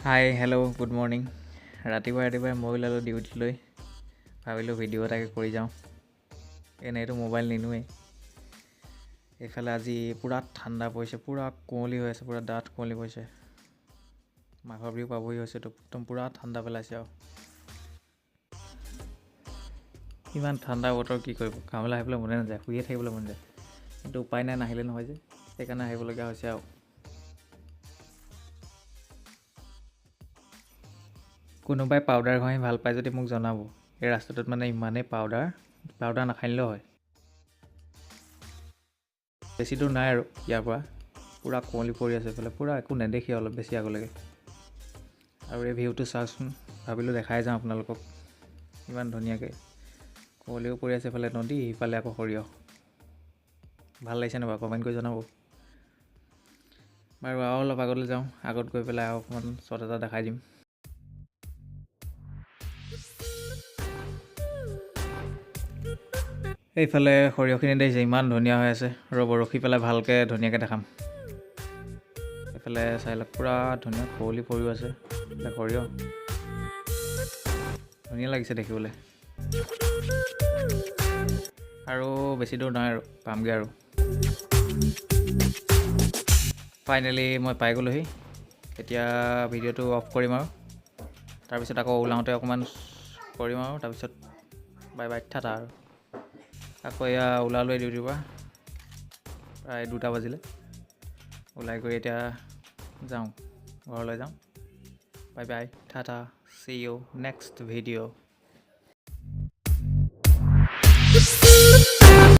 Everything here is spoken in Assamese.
Hi hello' good morning. ৰাতিপুৱাই মই ওলালোঁ ডিউটিলৈ। ভাবিলোঁ ভিডিঅ' এটাকে কৰি যাওঁ, এনেইতো মোবাইল নিনোৱেই। এইফালে আজি পূৰা ঠাণ্ডা পৰিছে, পূৰা কুঁৱলী হৈ আছে, পূৰা ডাঠ কুঁৱলী পৰিছে। মাঘৰ বিহু পাবহি হৈছেতো, একদম পূৰা ঠাণ্ডা পেলাইছে। আৰু ইমান ঠাণ্ডা বতৰ কি কৰিব, কামলৈ আহিবলৈ মনে নাযায়, শুইয়ে থাকিবলৈ মন যায়। কিন্তু উপায় নাই, নাহিলে নহয় যে, সেইকাৰণে আহিবলগীয়া হৈছে। আৰু কোনোবাই পাউডাৰ ঘঁহি ভাল পায় যদি মোক জনাব। এই ৰাস্তাটোত মানে ইমানেই পাউডাৰ নাখানিলেও হয়। বেছি দূৰ নাই আৰু ইয়াৰ পৰা, পূৰা কুঁৱলী পৰি আছে এইফালে, পূৰা একো নেদেখি অলপ বেছি আগলৈকে। আৰু এই ভিউটো চাওকচোন, ভাবিলোঁ দেখাই যাওঁ আপোনালোকক। ইমান ধুনীয়াকৈ কুঁৱলীও পৰি আছে, এইফালে নদী, সিফালে আকৌ সৰিয়হ। ভাল লাগিছে নাই বাৰু, কমেণ্ট কৰি জনাব। বাৰু আৰু অলপ আগলৈ যাওঁ, আগত গৈ পেলাই আৰু অকণমান শ্বট এটা দেখাই দিম। এইফালে সৰিয়হখিনি দেখিছে, ইমান ধুনীয়া হৈ আছে। ৰখি পেলাই ভালকৈ ধুনীয়াকৈ দেখাম। এইফালে চাই লওক, পূৰা ধুনীয়া কুঁৱলী পৰিও আছে, এইফালে সৰিয়হ। ধুনীয়া লাগিছে দেখিবলৈ। আৰু বেছি দূৰ নহয় আৰু পামগৈ আৰু। ফাইনেলি মই পাই গ'লোহি। এতিয়া ভিডিঅ'টো অফ কৰিম আৰু তাৰপিছত আকৌ ওলাওঁতে অকণমান কৰিম আৰু তাৰপিছত বাই বাই, ঠাটা। আৰু আকৌ এয়া ওলালোৱে ডিউটিৰ পৰা, প্ৰায় 2টা বাজিলে। ওলাই গৈ এতিয়া যাওঁ, ঘৰলৈ যাওঁ। Bye bye, tata, see you next video'.